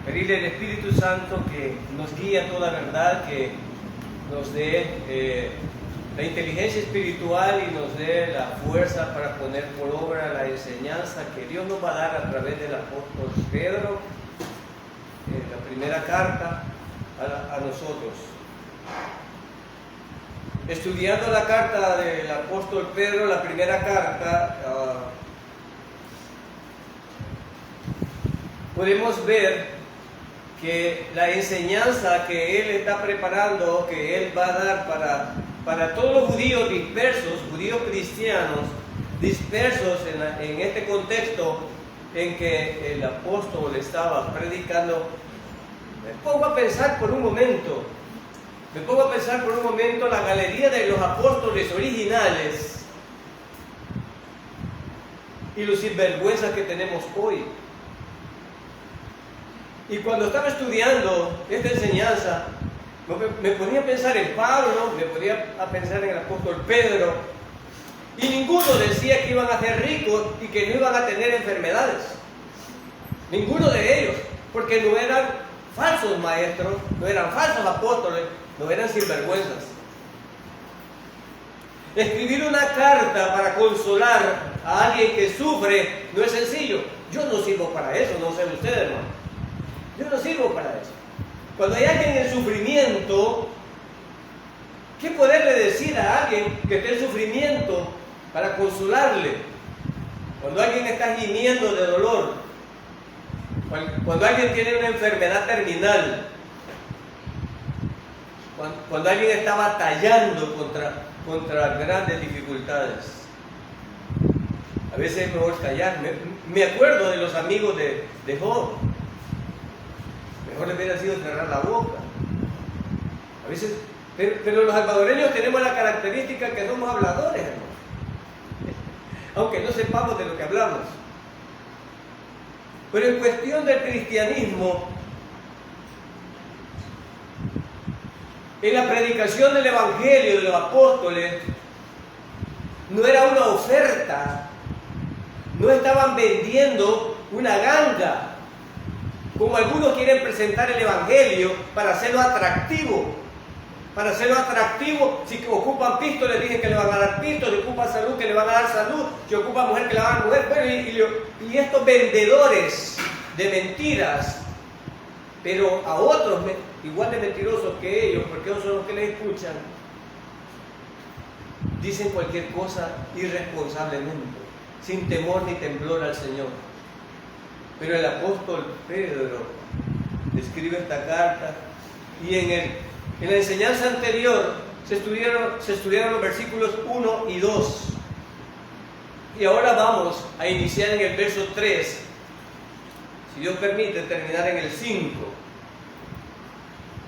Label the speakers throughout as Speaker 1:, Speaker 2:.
Speaker 1: Pedirle al Espíritu Santo que nos guíe a toda verdad, que nos dé la inteligencia espiritual y nos dé la fuerza para poner por obra la enseñanza que Dios nos va a dar a través del apóstol Pedro, la primera carta a nosotros. Estudiando la carta del apóstol Pedro, la primera carta, podemos ver que la enseñanza que él está preparando, que él va a dar para todos los judíos dispersos, judíos cristianos dispersos en este contexto en que el apóstol estaba predicando, me pongo a pensar por un momento la galería de los apóstoles originales y los sinvergüenzas que tenemos hoy. Y cuando estaba estudiando esta enseñanza, me ponía a pensar en Pablo, me ponía a pensar en el apóstol Pedro, y ninguno decía que iban a ser ricos y que no iban a tener enfermedades. Ninguno de ellos, porque no eran falsos maestros, no eran falsos apóstoles, no eran sinvergüenzas. Escribir una carta para consolar a alguien que sufre no es sencillo. Yo no sirvo para eso, no sé ustedes, hermano. Yo no sirvo para eso. Cuando hay alguien en sufrimiento, ¿qué poderle decir a alguien que esté en sufrimiento para consolarle? Cuando alguien está gimiendo de dolor, cuando alguien tiene una enfermedad terminal, cuando alguien está batallando contra grandes dificultades, a veces es mejor callar. Me acuerdo de los amigos de Job. Mejor le hubiera sido cerrar la boca. A veces, pero los salvadoreños tenemos la característica que somos habladores, hermano. Aunque no sepamos de lo que hablamos. Pero en cuestión del cristianismo, en la predicación del Evangelio de los apóstoles, no era una oferta, no estaban vendiendo una ganga, como algunos quieren presentar el Evangelio para hacerlo atractivo. Para hacerlo atractivo, si ocupan pisto, les dije que le van a dar pisto, si ocupan salud, que le van a dar salud, si ocupan mujer, que le van a dar mujer. Bueno, y estos vendedores de mentiras, pero a otros igual de mentirosos que ellos, porque ellos son los que les escuchan, dicen cualquier cosa irresponsablemente, sin temor ni temblor al Señor. Pero el apóstol Pedro escribe esta carta y en la enseñanza anterior se estudiaron los versículos 1 y 2. Y ahora vamos a iniciar en el verso 3, si Dios permite, terminar en el 5.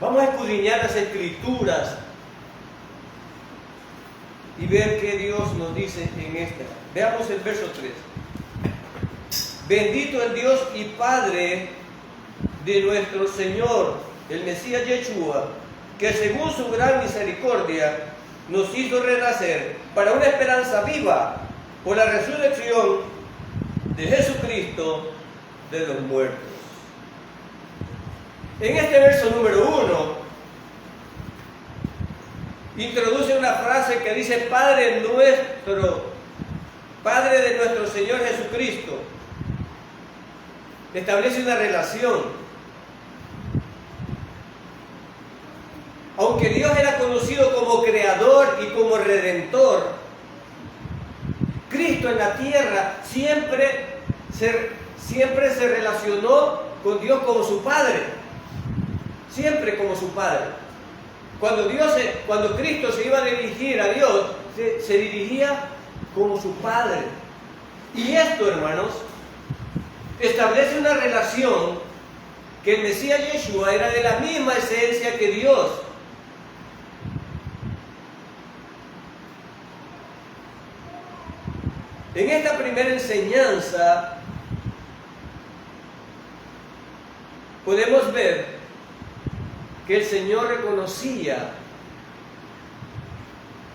Speaker 1: Vamos a escudriñar las Escrituras y ver qué Dios nos dice en esta. Veamos el verso 3. Bendito el Dios y Padre de nuestro Señor, el Mesías Yeshua, que según su gran misericordia nos hizo renacer para una esperanza viva por la resurrección de Jesucristo de los muertos. En este verso número 1 introduce una frase que dice Padre de nuestro Señor Jesucristo. Establece una relación. Aunque Dios era conocido como creador y como redentor, Cristo en la tierra siempre se relacionó con Dios como su Padre. Siempre como su Padre. Cuando Cristo se iba a dirigir a Dios, se dirigía como su Padre. Y esto, hermanos, establece una relación que el Mesías Yeshua era de la misma esencia que Dios. En esta primera enseñanza podemos ver que el Señor reconocía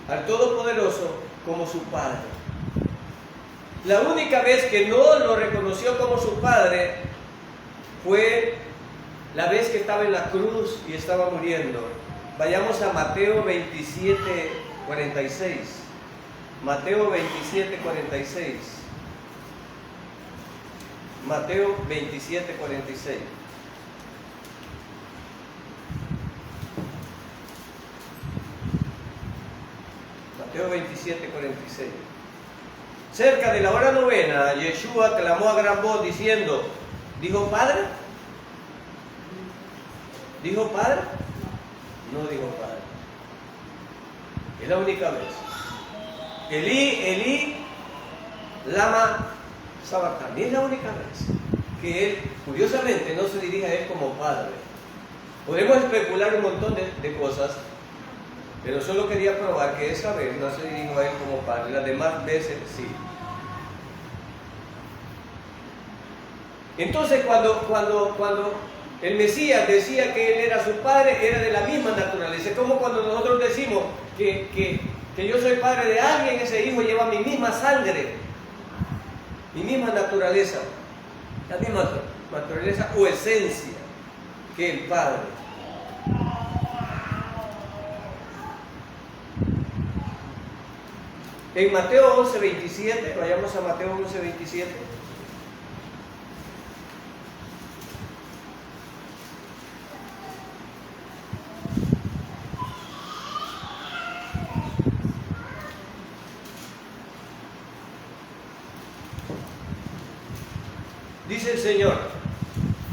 Speaker 1: al Todopoderoso como su Padre. La única vez que no lo reconoció como su Padre fue la vez que estaba en la cruz y estaba muriendo. Vayamos a Mateo 27, 46. Mateo 27, 46. Mateo 27, 46. Mateo 27, 46. Cerca de la hora novena, Yeshua clamó a gran voz diciendo, ¿dijo Padre? ¿Dijo Padre? No dijo Padre. Es la única vez. Elí, Elí, lama sabactani. Es la única vez que él, curiosamente, no se dirige a él como Padre. Podemos especular un montón de cosas, pero solo quería probar que esa vez no se dirigió a él como Padre, las demás veces sí. Entonces cuando el Mesías decía que él era su Padre, era de la misma naturaleza. Es como cuando nosotros decimos que yo soy padre de alguien, ese hijo lleva mi misma sangre, mi misma naturaleza, la misma naturaleza o esencia que el Padre. En Mateo 11:27, vayamos a Mateo 11:27. Dice el Señor,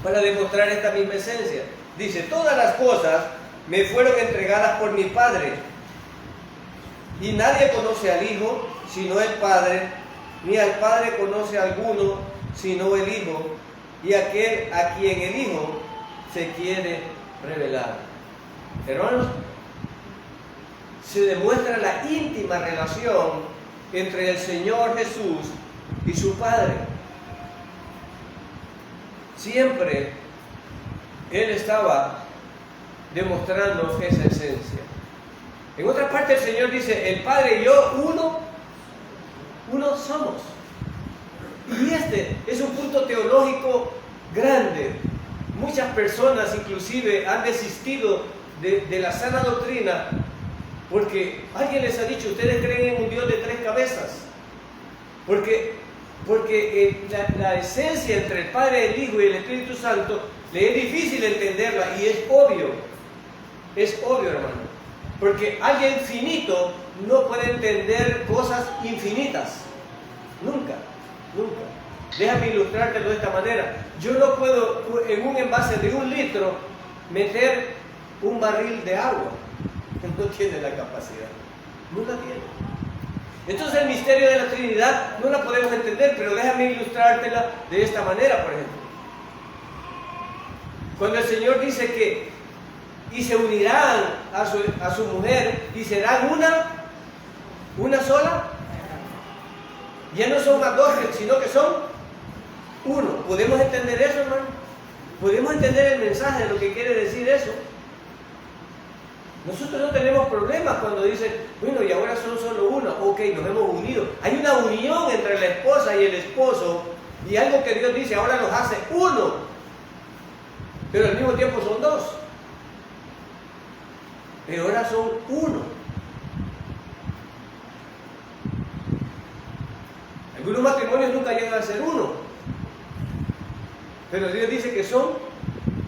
Speaker 1: para demostrar esta misma esencia, dice, todas las cosas me fueron entregadas por mi Padre, y nadie conoce al Hijo sino el Padre, ni al Padre conoce a alguno sino el Hijo, y aquel a quien el Hijo se quiere revelar. Hermanos, se demuestra la íntima relación entre el Señor Jesús y su Padre. Siempre Él estaba demostrando esa esencia. En otra parte el Señor dice, el Padre y yo, uno somos. Y este es un punto teológico grande. Muchas personas inclusive han desistido de la sana doctrina porque alguien les ha dicho, ustedes creen en un Dios de 3 cabezas. Porque la esencia entre el Padre, el Hijo y el Espíritu Santo le es difícil entenderla y es obvio, hermano, porque alguien finito no puede entender cosas infinitas, nunca. Déjame ilustrártelo de esta manera. Yo no puedo en un envase de 1 litro meter un barril de agua, no tiene la capacidad, no la tiene. Entonces el misterio de la Trinidad no la podemos entender, pero déjame ilustrártela de esta manera, por ejemplo. Cuando el Señor dice que y se unirán a su mujer y serán una sola, ya no son más 2, sino que son uno. ¿Podemos entender eso, hermano? ¿Podemos entender el mensaje de lo que quiere decir eso? Nosotros no tenemos problemas cuando dicen, bueno, y ahora son solo uno. Ok, nos hemos unido. Hay una unión entre la esposa y el esposo, y algo que Dios dice, ahora los hace uno, pero al mismo tiempo son 2. Pero ahora son uno. Algunos matrimonios nunca llegan a ser uno, pero Dios dice que son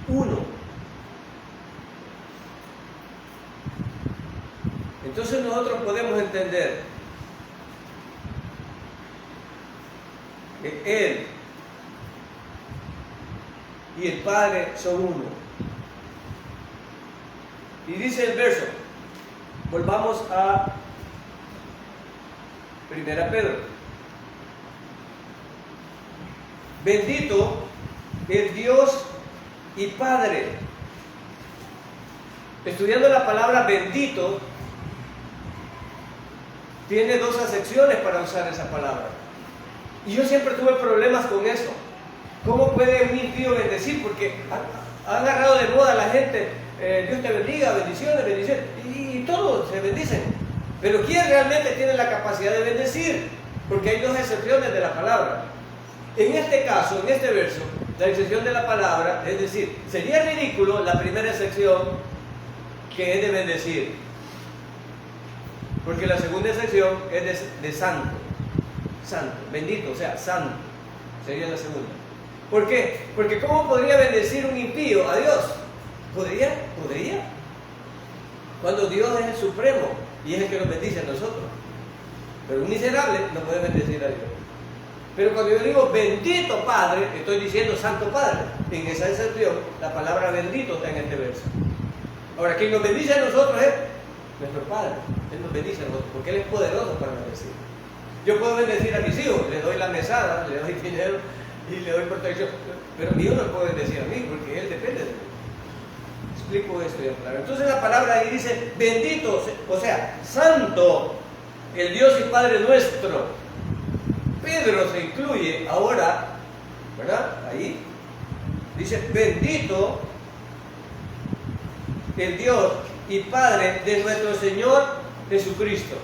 Speaker 1: uno. Entonces nosotros podemos entender que Él y el Padre son uno. Y dice el verso, volvamos a 1 Pedro. Bendito el Dios y Padre. Estudiando la palabra bendito, tiene 2 acepciones para usar esa palabra. Y yo siempre tuve problemas con eso. ¿Cómo puede un impío bendecir? Porque ha agarrado de moda a la gente, Dios te bendiga, bendiciones, bendiciones, y todos se bendicen. Pero ¿quién realmente tiene la capacidad de bendecir? Porque hay 2 excepciones de la palabra. En este caso, en este verso, la excepción de la palabra, es decir, sería ridículo la primera excepción que es de bendecir, porque la segunda excepción es de santo, santo, bendito, o sea, santo, sería la segunda. ¿Por qué? Porque ¿cómo podría bendecir un impío a Dios? ¿Podría? Cuando Dios es el supremo y es el que nos bendice a nosotros. Pero un miserable no puede bendecir a Dios. Pero cuando yo digo bendito Padre, estoy diciendo Santo Padre. En esa excepción, la palabra bendito está en este verso. Ahora, quien nos bendice a nosotros es nuestro Padre. Él nos bendice a nosotros porque Él es poderoso para bendecir. Yo puedo bendecir a mis hijos, les doy la mesada, les doy dinero y le doy protección. Pero mi hijo no puede bendecir a mí porque Él depende de mí. Explico esto ya claro. Entonces la palabra ahí dice bendito, o sea, santo, el Dios y Padre nuestro. Pedro se incluye ahora, ¿verdad? Ahí dice bendito el Dios y Padre de nuestro Señor Jesucristo.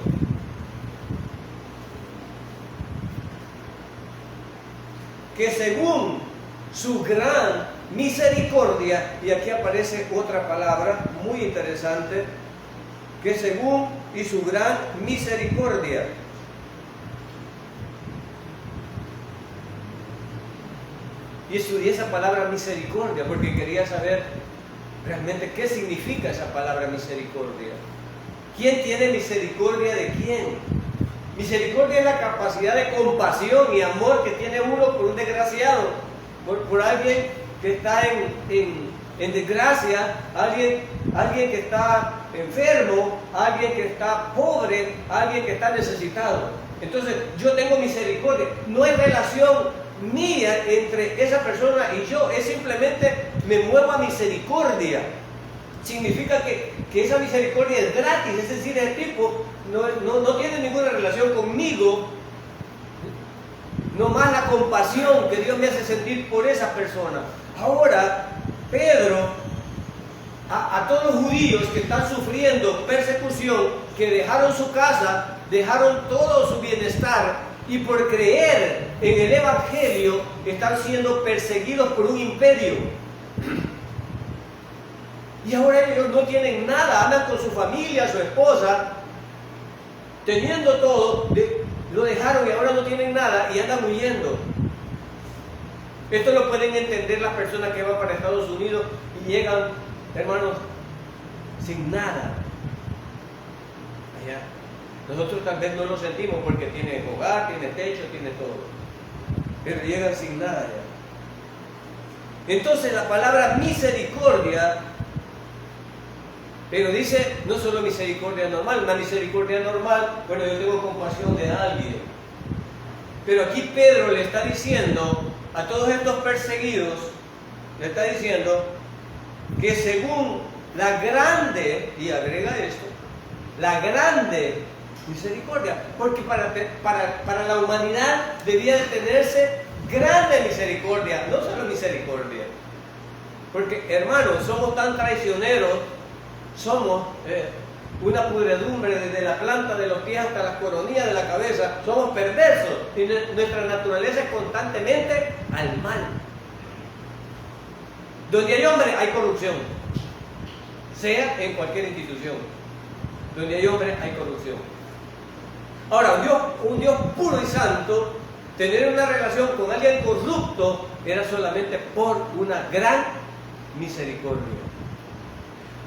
Speaker 1: Que según su gran misericordia, y aquí aparece otra palabra muy interesante, que según y su gran misericordia. Y esa palabra misericordia, porque quería saber realmente qué significa esa palabra misericordia. ¿Quién tiene misericordia de quién? Misericordia es la capacidad de compasión y amor que tiene uno por un desgraciado, por alguien que está en desgracia, alguien que está enfermo, alguien que está pobre, alguien que está necesitado. Entonces yo tengo misericordia, no es relación mía entre esa persona y yo, es simplemente me muevo a misericordia. Significa que esa misericordia es gratis, es decir, el tipo no tiene ninguna relación conmigo, no más la compasión que Dios me hace sentir por esa persona. Ahora, Pedro, a todos los judíos que están sufriendo persecución, que dejaron su casa, dejaron todo su bienestar, y por creer en el Evangelio están siendo perseguidos por un imperio. Y ahora ellos no tienen nada, andan con su familia, su esposa, teniendo todo, lo dejaron y ahora no tienen nada y andan huyendo. Esto lo pueden entender las personas que van para Estados Unidos y llegan, hermanos, sin nada. Allá. Nosotros tal vez no lo sentimos porque tiene hogar, tiene techo, tiene todo. Pero llegan sin nada ya. Entonces la palabra misericordia, pero dice no solo misericordia normal, una misericordia normal, bueno, yo tengo compasión de alguien. Pero aquí Pedro le está diciendo a todos estos perseguidos, le está diciendo que según la grande, y agrega esto, la grande misericordia, porque para la humanidad debía de tenerse grande misericordia, no solo misericordia, porque hermanos, somos tan traicioneros, somos una pudredumbre desde la planta de los pies hasta las coronillas de la cabeza, somos perversos y nuestra naturaleza es constantemente al mal. Donde hay hombre hay corrupción, sea en cualquier institución, donde hay hombre hay corrupción. Ahora, un Dios puro y santo, tener una relación con alguien corrupto era solamente por una gran misericordia.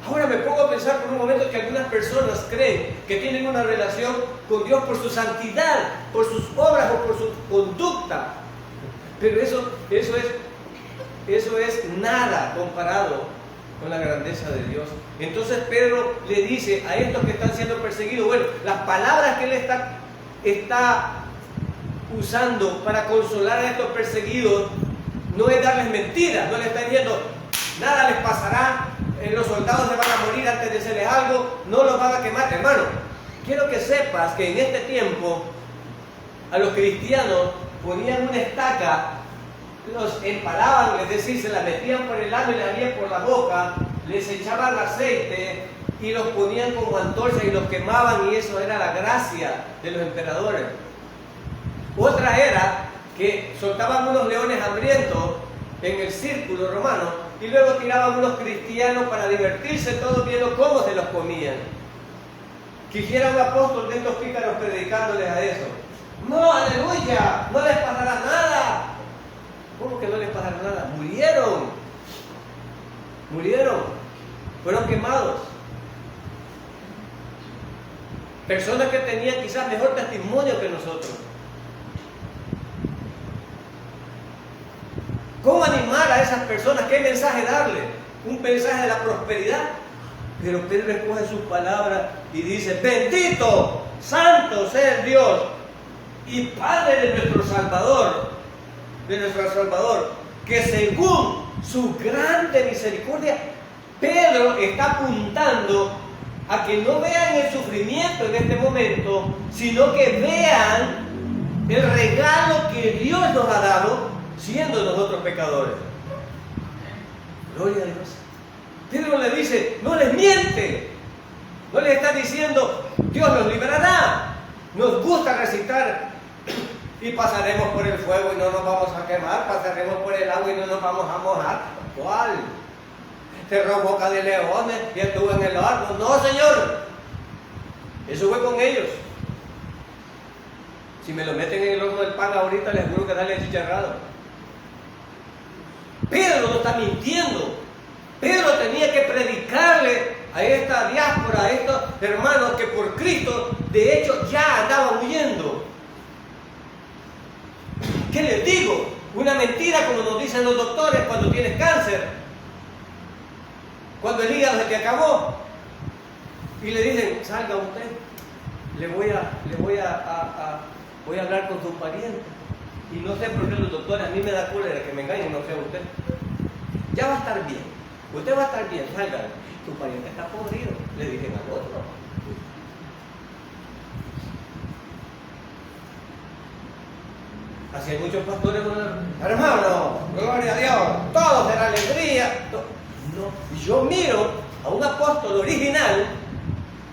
Speaker 1: Ahora me pongo a pensar por un momento que algunas personas creen que tienen una relación con Dios por su santidad, por sus obras o por su conducta. Pero eso es nada comparado con la grandeza de Dios. Entonces Pedro le dice a estos que están siendo perseguidos, bueno, las palabras que él está usando para consolar a estos perseguidos no es darles mentiras, no le está diciendo nada les pasará, los soldados se van a morir antes de hacerles algo, no los van a quemar. Hermano, quiero que sepas que en este tiempo a los cristianos ponían una estaca, los empalaban, es decir, se la metían por el ano y la harían por la boca, les echaban aceite y los ponían como antorchas y los quemaban, y eso era la gracia de los emperadores. Otra era que soltaban unos leones hambrientos en el círculo romano y luego tiraban unos cristianos para divertirse todos viendo cómo se los comían. Quisiera un apóstol de estos pícaros predicándoles a eso. No, aleluya, no les pasará nada. ¿Cómo que no les pasará nada? Murieron, fueron quemados. Personas que tenían quizás mejor testimonio que nosotros. ¿Cómo animar a esas personas? ¿Qué mensaje darle? Un mensaje de la prosperidad. Pero Pedro escoge sus palabras y dice: bendito, santo sea el Dios y Padre de nuestro Salvador, que según su grande misericordia. Pedro está apuntando a que no vean el sufrimiento en este momento, sino que vean el regalo que Dios nos ha dado, siendo nosotros pecadores. Gloria a Dios. Pedro le dice, no les miente, no les está diciendo, Dios nos librará. Nos gusta recitar y pasaremos por el fuego y no nos vamos a quemar, pasaremos por el agua y no nos vamos a mojar. ¿Cuál? Cerró boca de leones y estuvo en el horno. No, Señor, eso fue con ellos. Si me lo meten en el horno del pan ahorita, les juro que sale achicharrado. Pedro no está mintiendo. Pedro tenía que predicarle a esta diáspora, a estos hermanos que por Cristo, de hecho, ya andaban huyendo. ¿Qué les digo? Una mentira, como nos dicen los doctores cuando tienes cáncer. Cuando el hígado se te acabó y le dicen, salga usted, voy a hablar con su pariente. Y no sé por qué los doctores, a mí me da cólera que me engañen, no sé usted. Ya va a estar bien, usted va a estar bien, salga. Tu pariente está podrido, le dicen al otro. Así hay muchos pastores, hermano, gloria a Dios, todo será alegría. No, yo miro a un apóstol original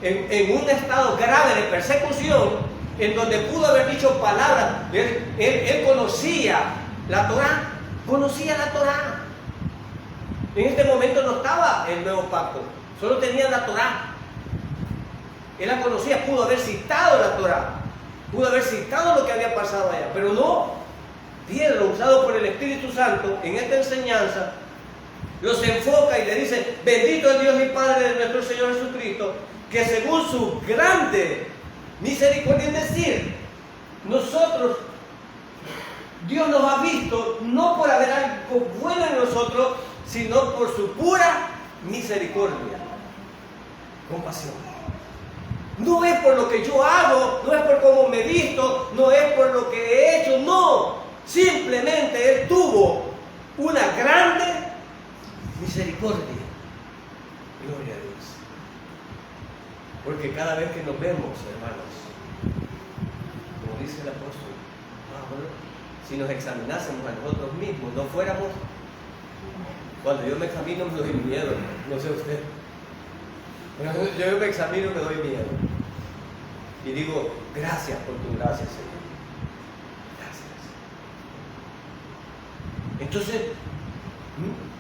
Speaker 1: en un estado grave de persecución, en donde pudo haber dicho palabras. Él conocía la Torá, En este momento no estaba el nuevo pacto, solo tenía la Torá. Él la conocía, pudo haber citado la Torá, pudo haber citado lo que había pasado allá, pero no. Pedro, usado por el Espíritu Santo en esta enseñanza, los enfoca y le dice: bendito es Dios y Padre de nuestro Señor Jesucristo, que según su grande misericordia, es decir, nosotros, Dios nos ha visto no por haber algo bueno en nosotros, sino por su pura misericordia, compasión. No es por lo que yo hago, no es por cómo me he visto, no es por lo que he hecho, no. Simplemente Él tuvo una grande misericordia. Gloria a Dios. Porque cada vez que nos vemos, hermanos, como dice el apóstol Pablo, si nos examinásemos a nosotros mismos, no fuéramos. Cuando yo me examino me doy miedo, no sé usted. Yo me examino y me doy miedo. Y digo, gracias por tu gracia, Señor. Gracias. Entonces,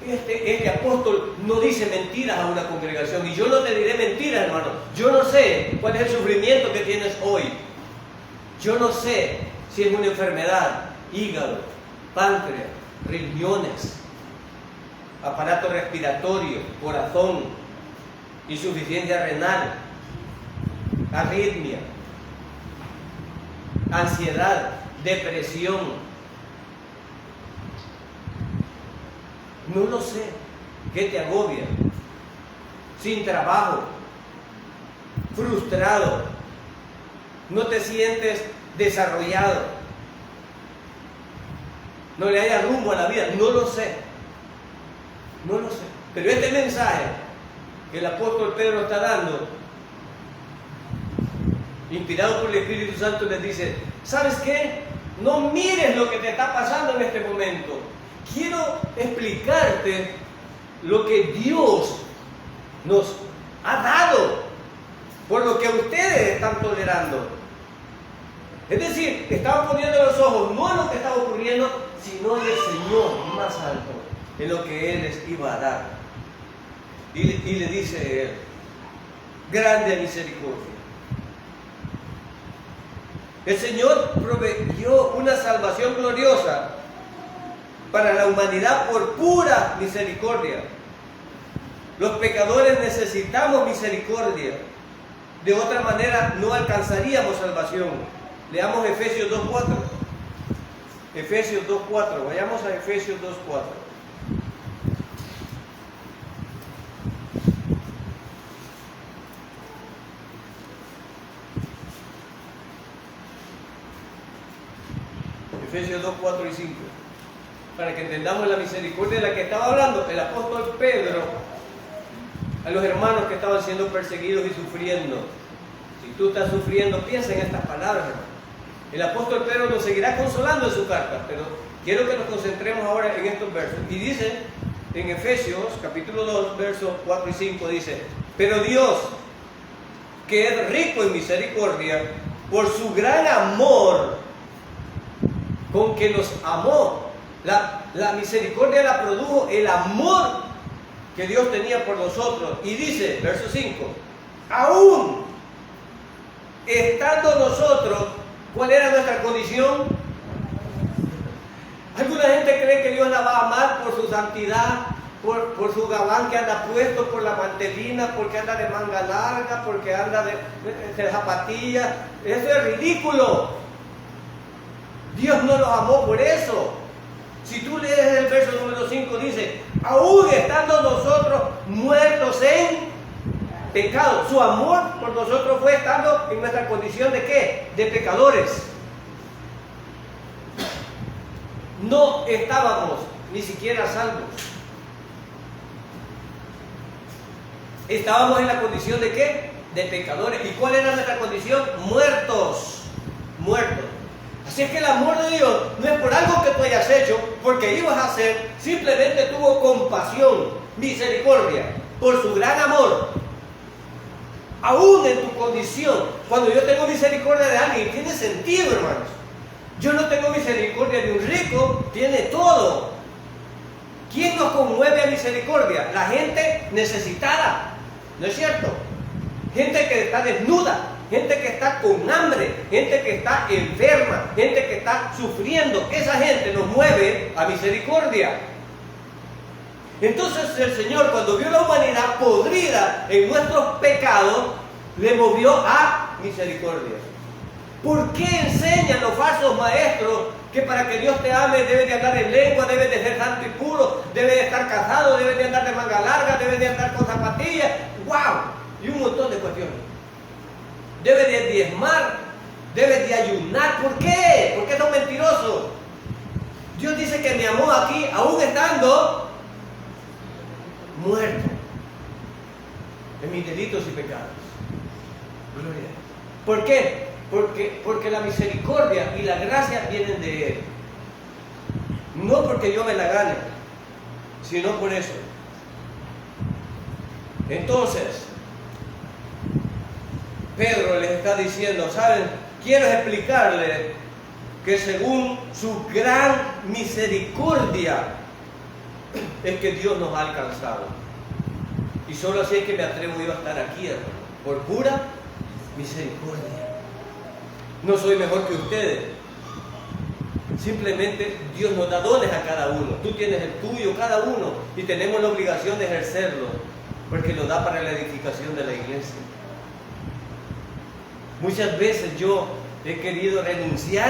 Speaker 1: este apóstol no dice mentiras a una congregación. Y yo no te diré mentiras, hermano. Yo no sé cuál es el sufrimiento que tienes hoy. Yo no sé si es una enfermedad, hígado, páncreas, riñones, aparato respiratorio, corazón, insuficiencia renal, arritmia, ansiedad, depresión. No lo sé. ¿Qué te agobia? Sin trabajo, frustrado, no te sientes desarrollado, no le hayas rumbo a la vida. No lo sé. Pero este mensaje que el apóstol Pedro está dando, inspirado por el Espíritu Santo, les dice: ¿sabes qué? No mires lo que te está pasando en este momento. Quiero explicarte lo que Dios nos ha dado por lo que ustedes están tolerando. Es decir, estaban poniendo los ojos no en lo que estaba ocurriendo, sino en el Señor más alto. en lo que Él les iba a dar. Y le dice Él, grande misericordia. El Señor proveyó una salvación gloriosa para la humanidad por pura misericordia. Los pecadores necesitamos misericordia. De otra manera no alcanzaríamos salvación. Leamos Efesios 2:4. Efesios 2:4. Vayamos a Efesios 2:4. Efesios 2:4 y 5. Para que entendamos la misericordia de la que estaba hablando el apóstol Pedro a los hermanos que estaban siendo perseguidos y sufriendo. Si tú estás sufriendo, piensa en estas palabras, hermano. El apóstol Pedro nos seguirá consolando en su carta, pero quiero que nos concentremos ahora en estos versos. Y dice en Efesios capítulo 2, versos 4 y 5, dice: pero Dios, que es rico en misericordia, por su gran amor con que nos amó. La misericordia la produjo el amor que Dios tenía por nosotros. Y dice, verso 5, aún estando nosotros, ¿cuál era nuestra condición? Alguna gente cree que Dios la va a amar por su santidad, por su gabán que anda puesto, por la mantelina, porque anda de manga larga, porque anda de zapatillas. Eso es ridículo. Dios no los amó por eso. Si tú lees el verso número 5, dice, aún estando nosotros muertos en pecado. Su amor por nosotros fue estando en nuestra condición de ¿qué? De pecadores. No estábamos ni siquiera salvos. Estábamos en la condición de ¿qué? De pecadores. ¿Y cuál era nuestra condición? Muertos. Muertos. Así es que el amor de Dios no es por algo que tú hayas hecho, porque ibas a hacer, simplemente tuvo compasión, misericordia, por su gran amor. Aún en tu condición, cuando yo tengo misericordia de alguien, tiene sentido, hermanos. Yo no tengo misericordia de un rico, tiene todo. ¿Quién nos conmueve a misericordia? La gente necesitada, ¿no es cierto? Gente que está desnuda. Gente que está con hambre, gente que está enferma, gente que está sufriendo. Esa gente nos mueve a misericordia. Entonces el Señor, cuando vio la humanidad podrida en nuestros pecados, le movió a misericordia. ¿Por qué enseñan los falsos maestros que para que Dios te ame debes de andar en lengua, debes de ser santo y puro, debes de estar casado, debes de andar de manga larga, debes de andar con zapatillas? ¡Wow! Y un montón de cuestiones. Debe de diezmar, debe de ayunar. ¿Por qué? Porque son mentirosos. Dios dice que me amó aquí, aún estando muerto en mis delitos y pecados. Gloria. ¿Por qué? Porque la misericordia y la gracia vienen de Él. No porque yo me la gane, sino por eso. Entonces, Pedro les está diciendo, ¿saben? Quiero explicarles que según su gran misericordia es que Dios nos ha alcanzado. Y solo así es que me atrevo yo a estar aquí, hermano, por pura misericordia. No soy mejor que ustedes. Simplemente Dios nos da dones a cada uno. Tú tienes el tuyo, cada uno, y tenemos la obligación de ejercerlo, porque lo da para la edificación de la iglesia. Muchas veces yo he querido renunciar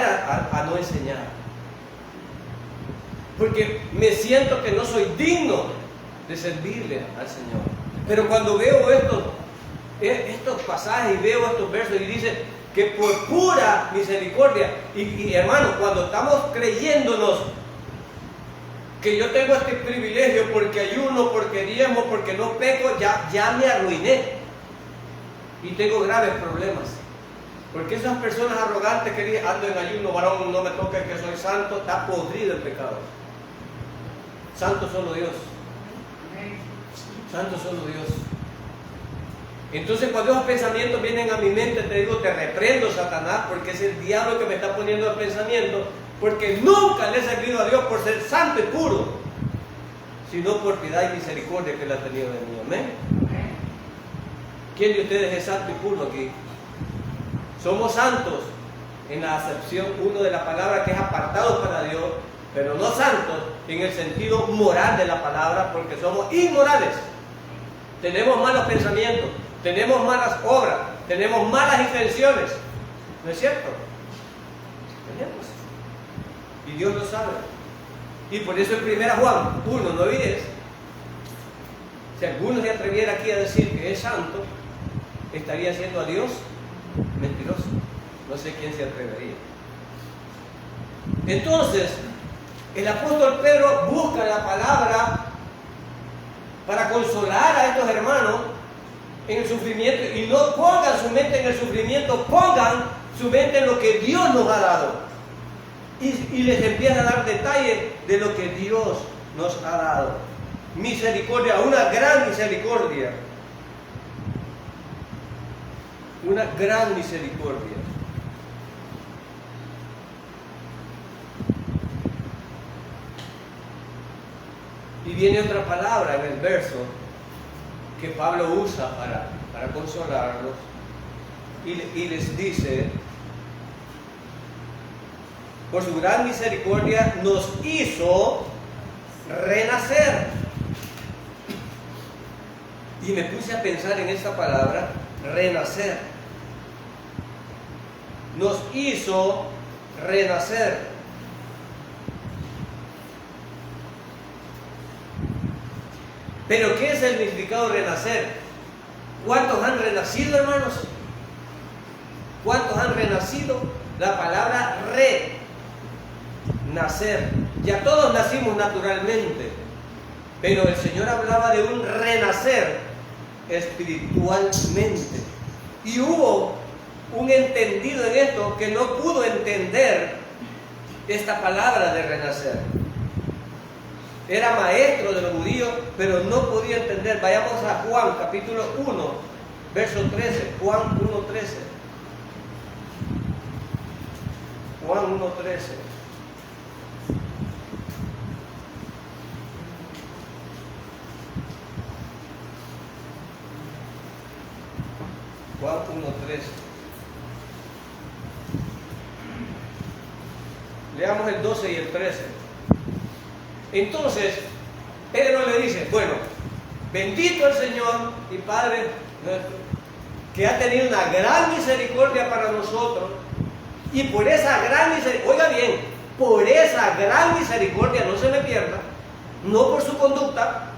Speaker 1: a no enseñar, porque me siento que no soy digno de servirle al Señor. Pero cuando veo estos pasajes y veo estos versos y dice que por pura misericordia, y hermanos, cuando estamos creyéndonos que yo tengo este privilegio porque ayuno, porque diezmo, porque no peco, ya me arruiné y tengo graves problemas. Porque esas personas arrogantes que dicen, ando en ayuno, varón, no me toca que soy santo, está podrido el pecado. Santo solo Dios. Santo solo Dios. Entonces cuando esos pensamientos vienen a mi mente, te digo, te reprendo, Satanás, porque es el diablo que me está poniendo el pensamiento, porque nunca le he servido a Dios por ser santo y puro. sino por piedad y misericordia que Él ha tenido de mí. Amén. ¿Quién de ustedes es santo y puro aquí? Somos santos en la acepción uno de la palabra, que es apartados para Dios, pero no santos en el sentido moral de la palabra, porque somos inmorales. Tenemos malos pensamientos, tenemos malas obras, tenemos malas intenciones. ¿No es cierto? Tenemos. Y Dios lo sabe. Y por eso en 1 Juan 1, 9 y 10, si alguno se atreviera aquí a decir que es santo, estaría siendo a Dios mentiroso. No sé quién se atrevería. Entonces, el apóstol Pedro busca la palabra para consolar a estos hermanos en el sufrimiento, y no pongan su mente en el sufrimiento, pongan su mente en lo que Dios nos ha dado. Y les empieza a dar detalles de lo que Dios nos ha dado. Misericordia, una gran misericordia. Una gran misericordia. Y viene otra palabra en el verso que Pablo usa para consolarlos, y les dice: por su gran misericordia nos hizo renacer. Y me puse a pensar en esta palabra, renacer. Nos hizo renacer. Pero ¿qué es el significado de renacer? ¿Cuántos han renacido, hermanos? ¿Cuántos han renacido? La palabra renacer. Ya todos nacimos naturalmente, pero el Señor hablaba de un renacer espiritualmente. Y hubo un entendido en esto que no pudo entender esta palabra de renacer. Era maestro de los judíos, pero no podía entender. Vayamos a Juan, capítulo 1, verso 13. Juan 1, 13. Juan 1, 13. Juan 1, 13. Leamos el 12 y el 13. Entonces, Pedro le dice: bueno, bendito el Señor y Padre nuestro, que ha tenido una gran misericordia para nosotros, y por esa gran misericordia, oiga bien, por esa gran misericordia, no se me pierda, no por su conducta,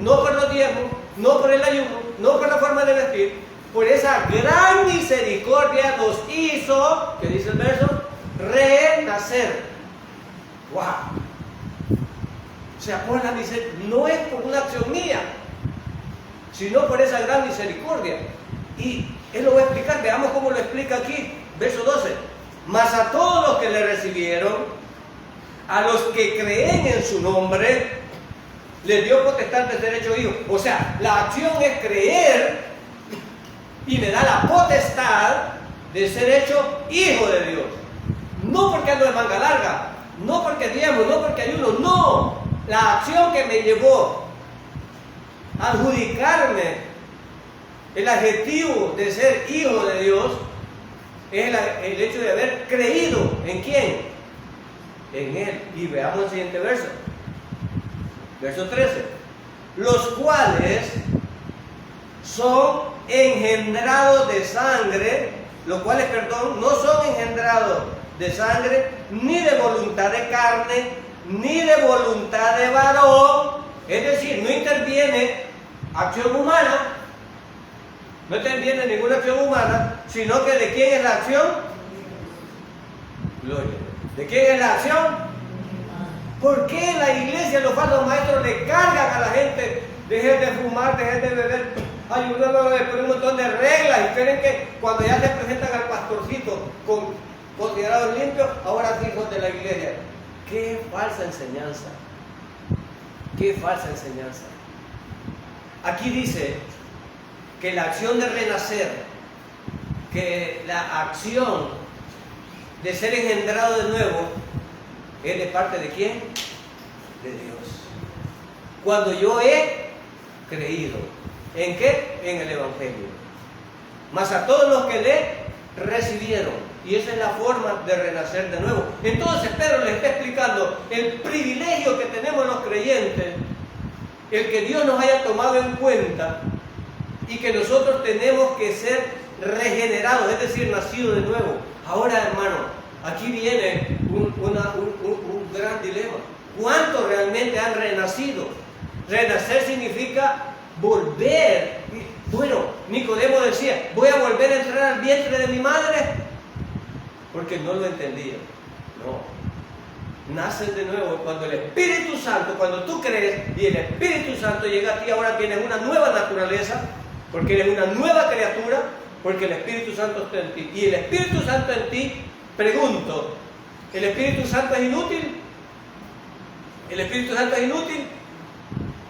Speaker 1: no por los diezmos, no por el ayuno, no por la forma de vestir, por esa gran misericordia nos hizo, ¿qué dice el verso? Renacer. ¡Wow! O sea, por la misericordia, no es por una acción mía, sino por esa gran misericordia. Y él lo va a explicar, veamos cómo lo explica aquí, verso 12. Mas a todos los que le recibieron, a los que creen en su nombre, les dio potestad de ser hechos hijos. O sea, la acción es creer, y me da la potestad de ser hecho hijo de Dios. No porque ando de manga larga, no porque diezmo, no porque ayuno, no. La acción que me llevó a adjudicarme el adjetivo de ser hijo de Dios es el hecho de haber creído. ¿En quién? En Él. Y veamos el siguiente verso. Verso 13. Los cuales son engendrados de sangre, los cuales, perdón, no son engendrados de sangre, ni de voluntad de carne, ni de voluntad de varón. Es decir, no interviene acción humana, no interviene ninguna acción humana, sino que ¿de quién es la acción? Gloria. ¿De quién es la acción? ¿Por qué la iglesia, los falsos maestros le cargan a la gente? Dejen de fumar, dejen de beber, ayúdalo después un montón de reglas, y creen que cuando ya se presentan al pastorcito considerados limpios, ahora sí hijos de la iglesia. ¡Qué falsa enseñanza! ¡Qué falsa enseñanza! Aquí dice que la acción de renacer, que la acción de ser engendrado de nuevo, ¿es de parte de quién? De Dios. Cuando yo he creído. ¿En qué? En el Evangelio. Mas a todos los que le recibieron. Y esa es la forma de renacer de nuevo. Entonces Pedro les está explicando el privilegio que tenemos los creyentes, el que Dios nos haya tomado en cuenta y que nosotros tenemos que ser regenerados, es decir, nacidos de nuevo. Ahora, hermano, aquí viene un gran dilema. ¿Cuántos realmente han renacido? Renacer significa volver. Bueno, Nicodemo decía, voy a volver a entrar al vientre de mi madre, porque no lo entendía. No, nacen de nuevo cuando el Espíritu Santo, cuando tú crees y el Espíritu Santo llega a ti, ahora tienes una nueva naturaleza, porque eres una nueva criatura, porque el Espíritu Santo está en ti. Y el Espíritu Santo en ti, pregunto, ¿el Espíritu Santo es inútil? ¿El Espíritu Santo es inútil?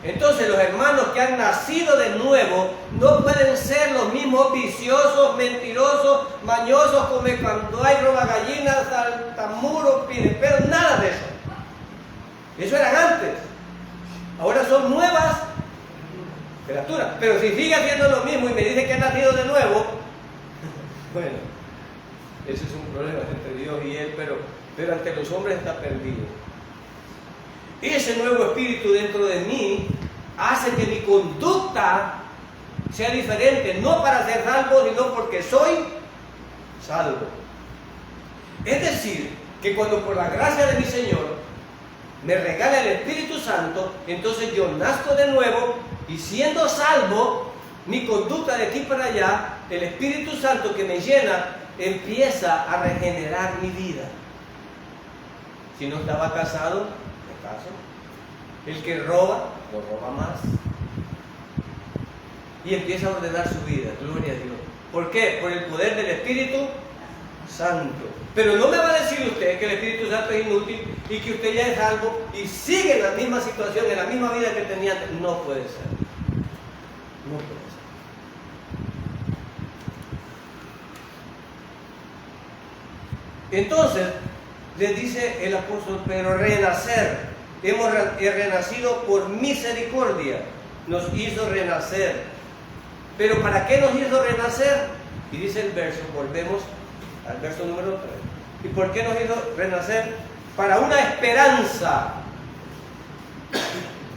Speaker 1: Entonces los hermanos que han nacido de nuevo no pueden ser los mismos viciosos, mentirosos, mañosos, como cuando hay robagallinas, saltamuros, pireperos, nada de eso. Eso eran antes. Ahora son nuevas criaturas. Pero si sigue haciendo lo mismo y me dice que ha nacido de nuevo, bueno, ese es un problema entre Dios y él, pero ante los hombres está perdido. Ese nuevo espíritu dentro de mí hace que mi conducta sea diferente, no para ser salvo, sino porque soy salvo. Es decir, que cuando por la gracia de mi Señor me regala el Espíritu Santo, entonces yo nazco de nuevo y siendo salvo, mi conducta de aquí para allá, el Espíritu Santo que me llena, empieza a regenerar mi vida. Si no estaba casado, me caso. El que roba, no roba más. Y empieza a ordenar su vida, gloria a Dios. ¿Por qué? Por el poder del Espíritu Santo. Pero no me va a decir usted que el Espíritu Santo es inútil y que usted ya es salvo y sigue en la misma situación, en la misma vida que tenía antes. No puede ser. No puede ser. Entonces, les dice el apóstol Pedro, renacer. Hemos renacido por misericordia. Nos hizo renacer. ¿Pero para qué nos hizo renacer? Y dice el verso, volvemos al verso número 3. ¿Y por qué nos hizo renacer? Para una esperanza.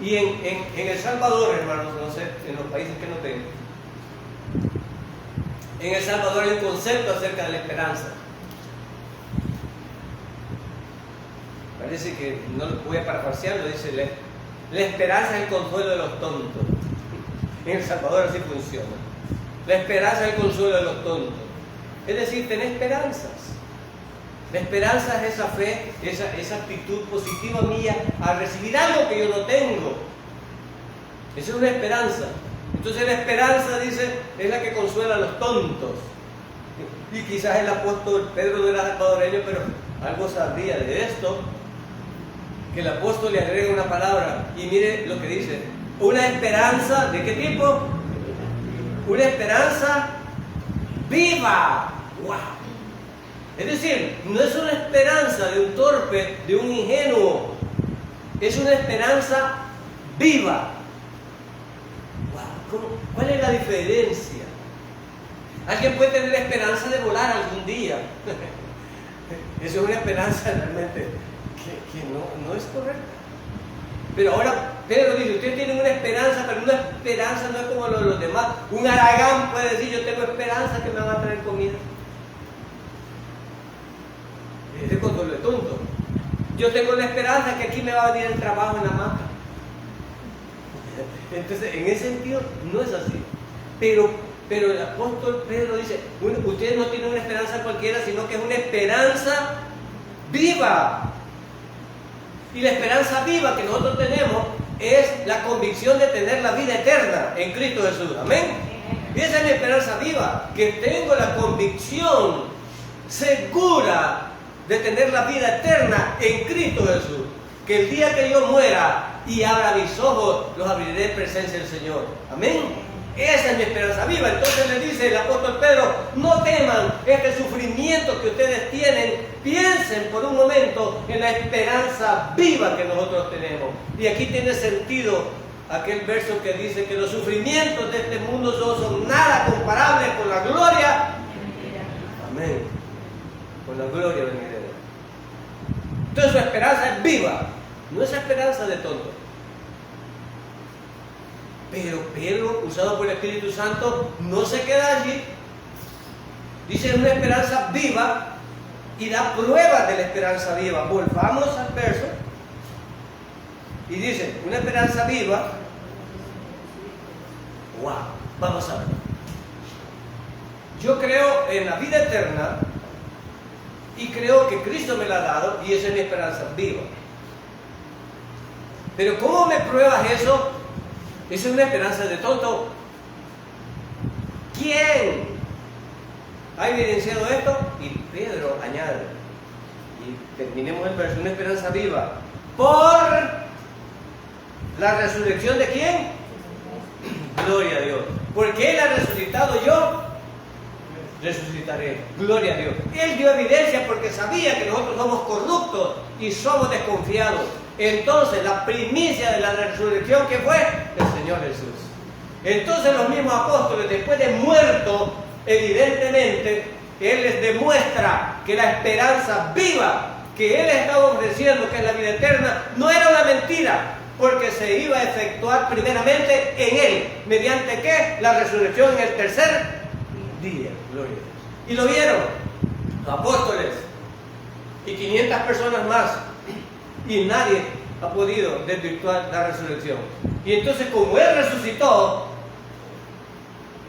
Speaker 1: Y en El Salvador, hermanos, no sé, en los países que no tengo, en El Salvador hay un concepto acerca de la esperanza. Parece que, no lo voy a parafrasearlo, dice, la esperanza es el consuelo de los tontos. En El Salvador así funciona. La esperanza es el consuelo de los tontos. Es decir, tener esperanzas. La esperanza es esa fe, esa actitud positiva mía al recibir algo que yo no tengo. Esa es una esperanza. Entonces la esperanza, dice, es la que consuela a los tontos. Y quizás el apóstol Pedro no era salvadoreño, pero algo sabría de esto. Que el apóstol le agrega una palabra y mire lo que dice, una esperanza, ¿de qué tipo? Una esperanza viva. ¡Wow! Es decir, no es una esperanza de un torpe, de un ingenuo, es una esperanza viva. ¡Wow! ¿Cuál es la diferencia? Alguien puede tener la esperanza de volar algún día. Eso es una esperanza realmente que no es correcta. Pero ahora Pedro dice, ustedes tienen una esperanza, pero una esperanza no es como lo de los demás. Un haragán puede decir, yo tengo esperanza que me van a traer comida. Ese consuelo es tonto. Yo tengo la esperanza que aquí me va a venir el trabajo en la hamaca. Entonces, en ese sentido, no es así. Pero el apóstol Pedro dice, ustedes no tienen una esperanza cualquiera, sino que es una esperanza viva. Y la esperanza viva que nosotros tenemos es la convicción de tener la vida eterna en Cristo Jesús. Amén. Y esa es mi esperanza viva, que tengo la convicción segura de tener la vida eterna en Cristo Jesús. Que el día que yo muera y abra mis ojos, los abriré en presencia del Señor. Amén. Esa es mi esperanza viva. Entonces le dice el apóstol Pedro, no teman este sufrimiento que ustedes tienen, piensen por un momento en la esperanza viva que nosotros tenemos. Y aquí tiene sentido aquel verso que dice que los sufrimientos de este mundo no son nada comparables con la gloria. Amén. Con la gloria venidera. Entonces su esperanza es viva, no es esperanza de tonto. Pero Pedro, usado por el Espíritu Santo, no se queda allí. Dice una esperanza viva y da pruebas de la esperanza viva. Volvamos al verso. Y dice, una esperanza viva. Wow, vamos a ver. Yo creo en la vida eterna y creo que Cristo me la ha dado y esa es mi esperanza viva. Pero ¿cómo me pruebas eso? Esa es una esperanza de tonto. ¿Quién ha evidenciado esto? Y Pedro añade, y terminemos el verso, una esperanza viva. ¿Por la resurrección de quién? Gloria a Dios. Porque Él ha resucitado, yo resucitaré. Gloria a Dios. Él dio evidencia porque sabía que nosotros somos corruptos y somos desconfiados. Entonces la primicia de la resurrección, ¿qué fue? El Señor Jesús. Entonces los mismos apóstoles, después de muerto, evidentemente, Él les demuestra que la esperanza viva que Él estaba ofreciendo, que es la vida eterna, no era una mentira, porque se iba a efectuar primeramente en Él. ¿Mediante qué? La resurrección en el tercer día. Gloria a Dios. Y lo vieron los apóstoles y 500 personas más. Y nadie ha podido desvirtuar la resurrección. Y entonces, como Él resucitó,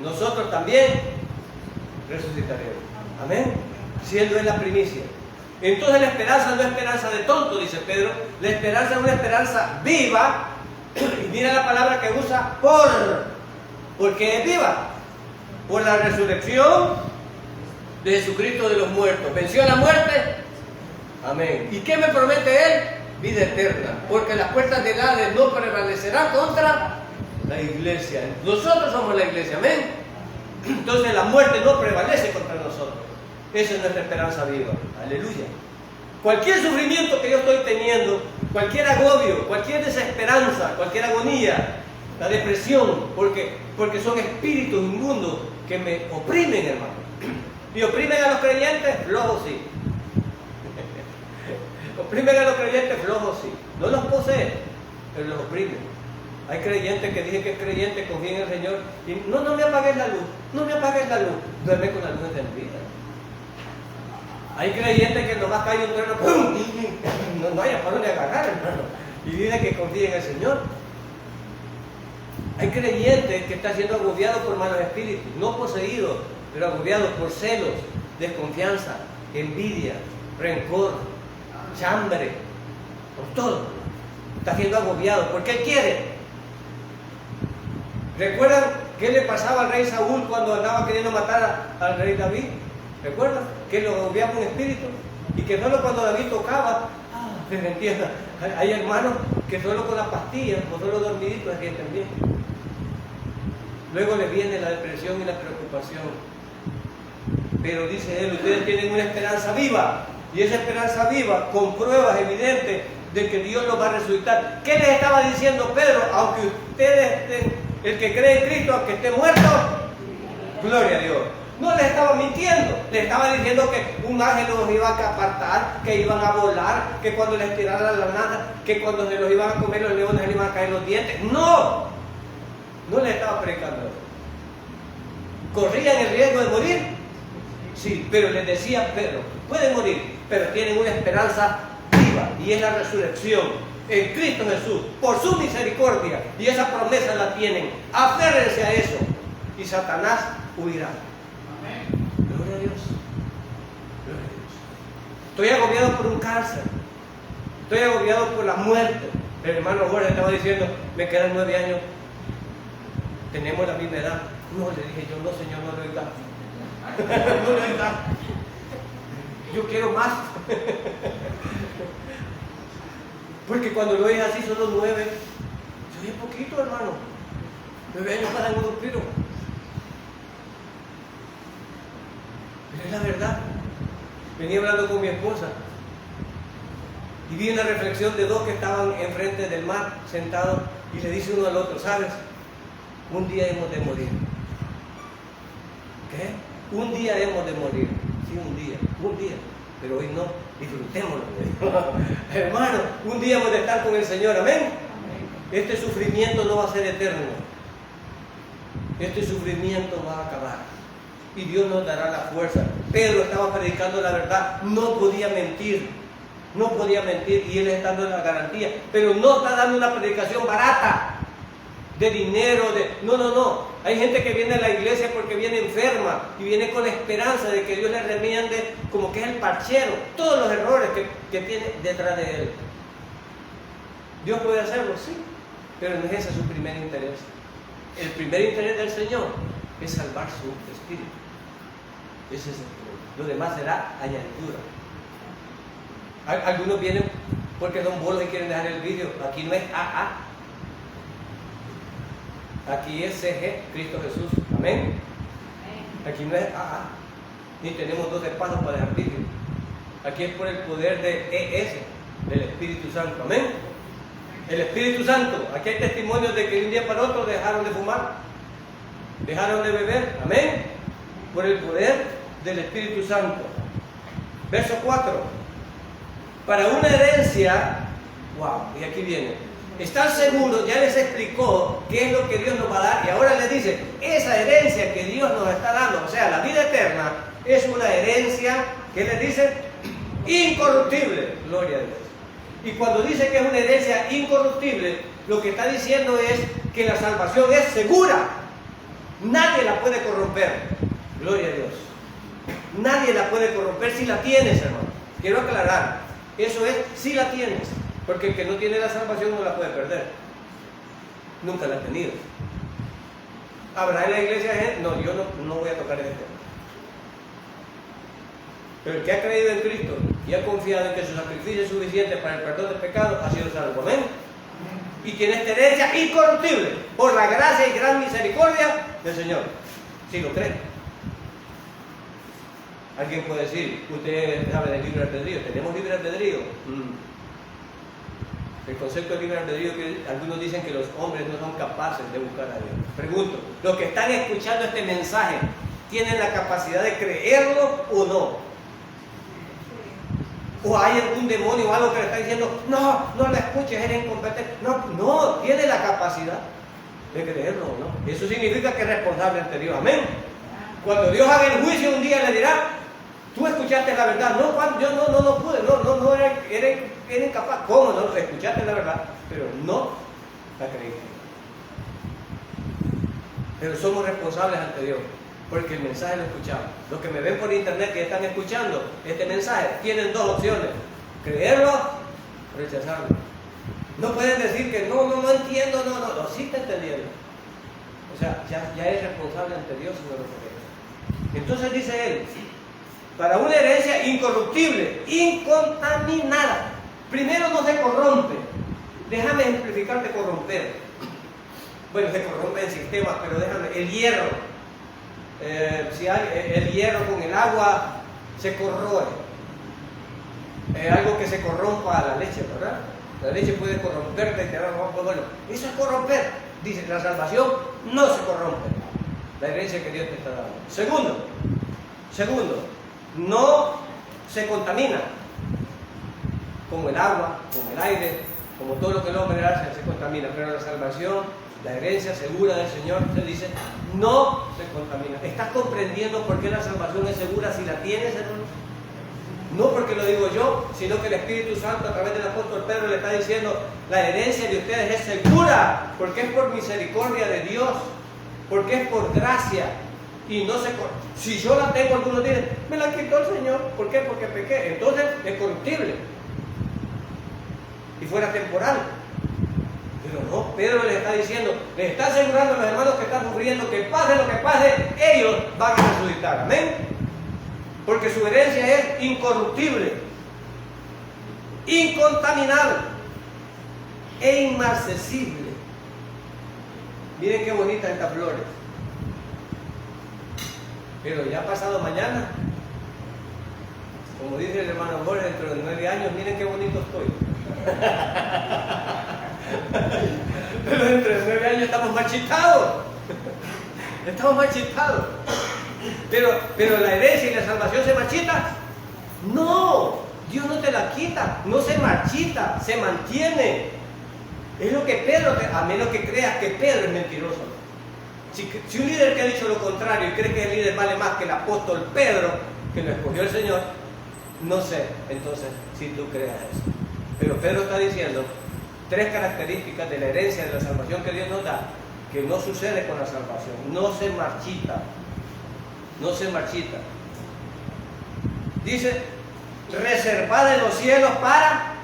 Speaker 1: nosotros también resucitaremos. Amén. Si Él no es la primicia. Entonces la esperanza no es esperanza de tonto, dice Pedro. La esperanza es una esperanza viva. Y mira la palabra que usa, por. Porque es viva. Por la resurrección de Jesucristo de los muertos. ¿Venció la muerte? Amén. ¿Y qué me promete Él? Vida eterna. Porque las puertas del Hades no prevalecerán contra la iglesia. Nosotros somos la iglesia. Amén. Entonces la muerte no prevalece contra nosotros. Esa es nuestra esperanza viva. Aleluya. Cualquier sufrimiento que yo estoy teniendo, cualquier agobio, cualquier desesperanza, cualquier agonía, la depresión, porque son espíritus inmundos que me oprimen, hermano. ¿Y oprimen a los creyentes? Flojos sí. Oprimen a los creyentes, flojos sí. No los poseen, pero los oprimen. Hay creyentes que dicen que es creyente, confían en el Señor y no me apagues la luz, no me apagues la luz. Duerme con la luz encendida. Hay creyentes que nomás cae un trueno, ¡pum! No hay para dónde agarrar, hermano. Y dice que confía en el Señor. Hay creyentes que están siendo agobiados por malos espíritus, no poseídos, pero agobiados por celos, desconfianza, envidia, rencor, chambre, por todo. Está siendo agobiado. ¿Por qué quiere? ¿Recuerdan qué le pasaba al rey Saúl cuando andaba queriendo matar al rey David? ¿Recuerdan? Que lo agobiaba un espíritu y que solo cuando David tocaba, se sentía. Hay hermanos que solo con las pastillas o solo dormiditos se sienten bien. Luego les viene la depresión y la preocupación. Pero dice él, ustedes tienen una esperanza viva. Y esa esperanza viva, con pruebas evidentes de que Dios los va a resucitar. ¿Qué les estaba diciendo Pedro? Aunque ustedes estén, el que cree en Cristo, aunque esté muerto, gloria a Dios. No les estaba mintiendo, les estaba diciendo que un ángel los iba a apartar, que iban a volar, que cuando les tiraran la nada, que cuando se los iban a comer los leones les iban a caer los dientes. No les estaba predicando. ¿Corrían el riesgo de morir? Sí, pero les decía Pedro, pueden morir, pero tienen una esperanza viva y es la resurrección en Cristo Jesús, por su misericordia, y esa promesa la tienen. Aférrense a eso y Satanás huirá. Gloria a Dios. Gloria a Dios. Estoy agobiado por un cáncer. Estoy agobiado por la muerte. El hermano Jorge estaba diciendo, me quedan 9 años. Tenemos la misma edad. No, le dije yo, no señor, no le doy tanto. No le doy tanto. Yo quiero más. Porque cuando lo ves así, solo 9. Yo es poquito, hermano. 9 años pasan un suspiro. Pero es la verdad. Venía hablando con mi esposa y vi una reflexión de dos que estaban enfrente del mar, sentados, Y le dice uno al otro, ¿sabes? Un día hemos de morir. ¿Qué? Un día hemos de morir. Sí, un día. Pero hoy no, disfrutémoslo. Hermano, un día hemos de estar con el Señor, amén. Este sufrimiento no va a ser eterno. Este sufrimiento va a acabar. Y Dios nos dará la fuerza. Pedro estaba predicando la verdad, no podía mentir. No podía mentir y él está dando la garantía. Pero no está dando una predicación barata. De dinero, No. Hay gente que viene a la iglesia porque viene enferma y viene con la esperanza de que Dios le remiende como que es el parchero, todos los errores que tiene detrás de él. ¿Dios puede hacerlo? Sí, pero no es ese su primer interés. El primer interés del Señor es salvar su espíritu. Ese es el primero. Lo demás será añadidura. Algunos vienen porque son bolos y quieren dejar el vídeo. Aquí no es AA. Aquí es CG, Cristo Jesús. Amén. Aquí no es AA. Ni tenemos 12 pasos para dejar vídeo. Aquí es por el poder de ES, del Espíritu Santo. Amén. El Espíritu Santo. Aquí hay testimonios de que de un día para otro dejaron de fumar. Dejaron de beber. Amén. Por el poder del Espíritu Santo. Verso 4. Para una herencia, wow, y aquí viene. Están seguros, ya les explicó qué es lo que Dios nos va a dar y ahora les dice, esa herencia que Dios nos está dando, o sea, la vida eterna, es una herencia, ¿qué les dice? Incorruptible, gloria a Dios. Y cuando dice que es una herencia incorruptible, lo que está diciendo es que la salvación es segura. Nadie la puede corromper, gloria a Dios. Nadie la puede corromper si la tienes, hermano. Quiero aclarar, eso es si la tienes. Porque el que no tiene la salvación no la puede perder. Nunca la ha tenido. ¿Habrá en la iglesia gente? No, yo no voy a tocar ese tema. Pero el que ha creído en Cristo y ha confiado en que su sacrificio es suficiente para el perdón del pecado, ha sido salvo. Amén. Y tiene esta herencia incorruptible por la gracia y gran misericordia del Señor. Si lo creen. Alguien puede decir, usted habla de libre albedrío. ¿Tenemos libre albedrío? El concepto de libre albedrío, que algunos dicen que los hombres no son capaces de buscar a Dios. Pregunto, los que están escuchando este mensaje, ¿tienen la capacidad de creerlo o no? ¿O hay algún demonio o algo que le está diciendo, no la escuches, eres incompetente? No, tiene la capacidad de creerlo o no. Eso significa que es responsable ante Dios. Amén. Cuando Dios haga el juicio un día le dirá, tú escuchaste la verdad. No, Juan, yo no pude, era incapaz. ¿Cómo no? Escuchaste la verdad, pero no la creíste. Pero somos responsables ante Dios, porque el mensaje lo escuchamos. Los que me ven por internet que están escuchando este mensaje, tienen dos opciones: creerlo o rechazarlo. No pueden decir que no entiendo, no, sí está entendiendo. O sea, ya es responsable ante Dios si no lo cree. Entonces dice él, para una herencia incorruptible, incontaminada. Primero no se corrompe. Déjame ejemplificarte corromper. Bueno, se corrompe en sistemas, pero déjame, el hierro. Si hay el hierro con el agua se corroe. Algo que se corrompa a la leche, ¿verdad? La leche puede corromperte y te da rojo. Bueno, eso es corromper. Dice, la salvación no se corrompe. La herencia que Dios te está dando. Segundo, no se contamina. Como el agua, como el aire, como todo lo que el hombre hace, se contamina. Pero la salvación, la herencia segura del Señor, se dice, no se contamina. ¿Estás comprendiendo por qué la salvación es segura si la tienes, hermano? No porque lo digo yo, sino que el Espíritu Santo a través del apóstol Pedro le está diciendo, la herencia de ustedes es segura, porque es por misericordia de Dios, porque es por gracia. Y no se si yo la tengo, algunos dicen, me la quitó el Señor. ¿Por qué? Porque pequé. Entonces es corruptible. Y fuera temporal. Pero no, Pedro les está diciendo, les está asegurando a los hermanos que están sufriendo que pase lo que pase, ellos van a resucitar. Amén. Porque su herencia es incorruptible, incontaminable e inmarcesible. Miren qué bonitas estas flores. Pero ya pasado mañana, como dice el hermano Jorge, dentro de 9 años, miren qué bonito estoy. Pero dentro de 9 años estamos marchitados. Estamos marchitados. Pero la herencia y la salvación se marchita. No, Dios no te la quita, no se marchita, se mantiene. Es lo que Pedro, a menos que creas que Pedro es mentiroso. Si un líder que ha dicho lo contrario y cree que el líder vale más que el apóstol Pedro, que lo escogió el Señor, no sé, entonces, si tú creas eso. Pero Pedro está diciendo 3 características de la herencia de la salvación que Dios nos da, que no sucede con la salvación, no se marchita, no se marchita. Dice, reservada en los cielos para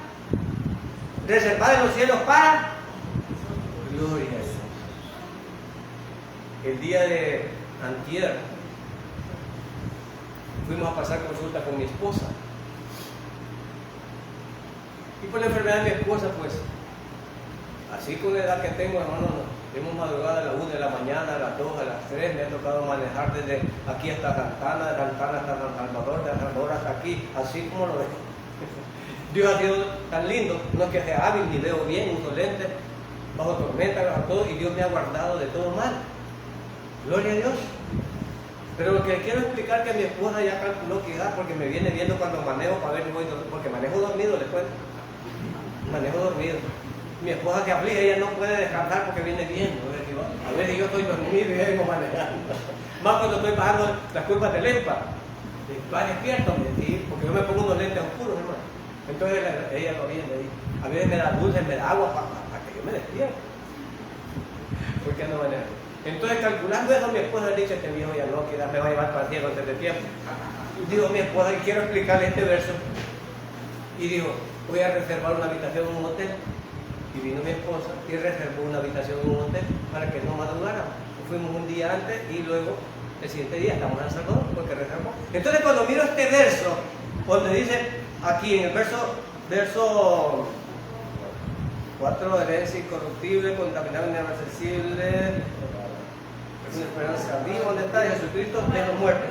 Speaker 1: gloria a Dios. El día de antier fuimos a pasar consulta con mi esposa. Y por la enfermedad de mi esposa, pues, así con la edad que tengo, hermano, hemos madrugado a las 1 de la mañana, a las 2, a las 3, me ha tocado manejar desde aquí hasta Santana, de Santana hasta San Salvador, de San Salvador hasta aquí, así como lo ves. Dios ha sido tan lindo, no es que sea hábil, ni veo bien, uso lentes, bajo tormenta, bajo todo, y Dios me ha guardado de todo mal. Gloria a Dios. Pero lo que quiero explicar es que mi esposa ya calculó que edad, porque me viene viendo cuando manejo para ver si voy, porque manejo dormido, les cuento. Manejo dormido. Mi esposa que aflige, ella no puede descansar porque viene viendo. A ver si yo estoy dormido y vengo manejando. Más cuando estoy bajando las curvas del EMPA. Va despierto, sí, porque yo me pongo unos lentes oscuros, hermano. Entonces ella lo viene ahí. A veces me da dulce, me da agua para que yo me despierte. Porque no manejo. Entonces, calculando eso, mi esposa le dice: este viejo ya no, que me va a llevar para ciego antes de tiempo. Digo, mi esposa, y quiero explicarle este verso. Y digo, voy a reservar una habitación en un hotel. Y vino mi esposa y reservó una habitación en un hotel para que no madrugáramos. Fuimos un día antes y luego el siguiente día estamos en San Salvador porque reservó. Entonces, cuando miro este verso, donde dice aquí en el verso 4, herencia incorruptible, contaminable, inaccesible, una esperanza viva, ¿dónde está Jesucristo? De los muertos.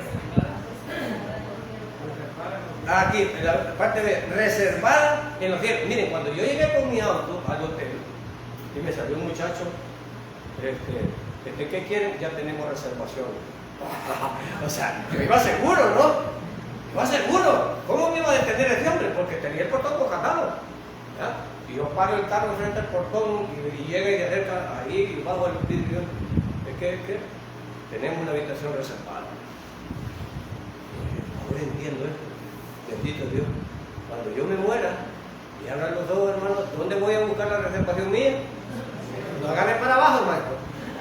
Speaker 1: Aquí, en la parte de reservada en los cielos. Miren, cuando yo llegué con mi auto al hotel y me salió un muchacho, ¿qué quieren? Ya tenemos reservación. O sea, yo iba seguro, ¿no? Iba seguro. ¿Cómo me iba a detener ese hombre? Porque tenía el portón bocatado. Y yo paro el carro frente al portón y llega y de cerca ahí y bajo el vidrio. ¿Qué? Tenemos una habitación reservada. Ahora entiendo esto. Bendito Dios. Cuando yo me muera y abran los ojos, hermanos, ¿dónde voy a buscar la reservación mía? No agarre para abajo, maestro.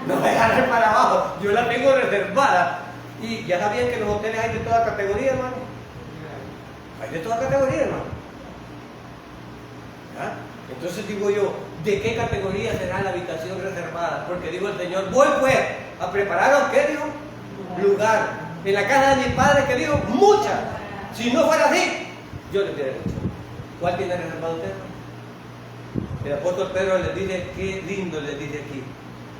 Speaker 1: No me agarre para abajo. Yo la tengo reservada. Y ya sabían que en los hoteles hay de toda categoría, hermano. Hay de toda categoría, hermano. ¿Ya? Entonces digo yo, ¿de qué categoría será la habitación reservada? Porque digo el Señor, voy pues a prepararos, ¿qué dijo? Lugar. En la casa de mis padres, que dijo, muchas. Si no fuera así, yo les hubiera dicho. ¿Cuál tiene reservado usted? El apóstol Pedro les dice, qué lindo les dice aquí.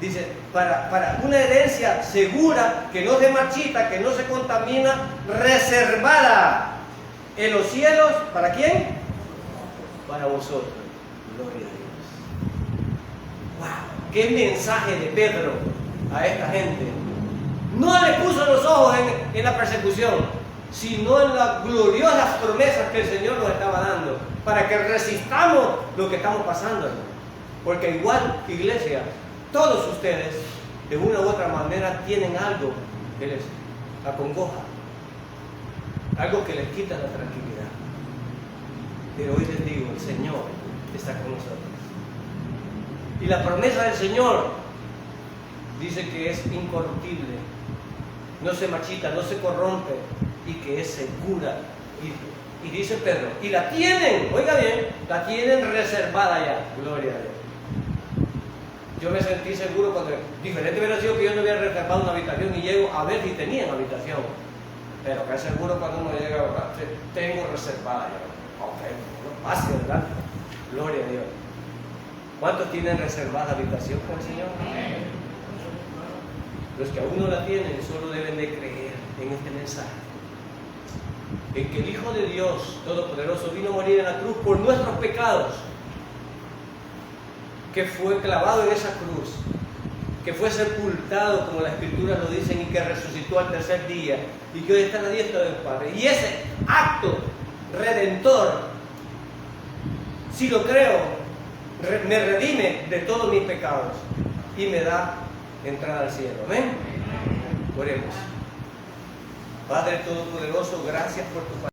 Speaker 1: Dice, para una herencia segura, que no se marchita, que no se contamina, reservada en los cielos, ¿para quién? Para vosotros. Gloria a Dios. ¡Wow! ¡Qué mensaje de Pedro a esta gente! No le puso los ojos en la persecución, sino en las gloriosas promesas que el Señor nos estaba dando, para que resistamos lo que estamos pasando. Porque igual, iglesia, todos ustedes, de una u otra manera, tienen algo que les acongoja, algo que les quita la tranquilidad. Pero hoy les digo, el Señor está con nosotros. Y la promesa del Señor dice que es incorruptible, no se marchita, no se corrompe, y que es segura. Y dice Pedro, y la tienen, oiga bien, la tienen reservada ya. Gloria a Dios. Yo me sentí seguro cuando, diferente hubiera sido que yo no hubiera reservado una habitación y llego a ver si tenían habitación. Pero que es seguro cuando uno llega a hablar, tengo reservada ya. Ok, no pase adelante. Gloria a Dios. ¿Cuántos tienen reservada habitación con el Señor? Los que aún no la tienen solo deben de creer en este mensaje. En que el Hijo de Dios Todopoderoso vino a morir en la cruz por nuestros pecados. que fue clavado en esa cruz, que fue sepultado, como las Escrituras lo dicen, y que resucitó al tercer día, y que hoy está a la diestra del Padre. Y ese acto redentor, si lo creo, me redime de todos mis pecados y me da entrada al cielo. Amén. Oremos. Padre Todopoderoso, gracias por tu palabra.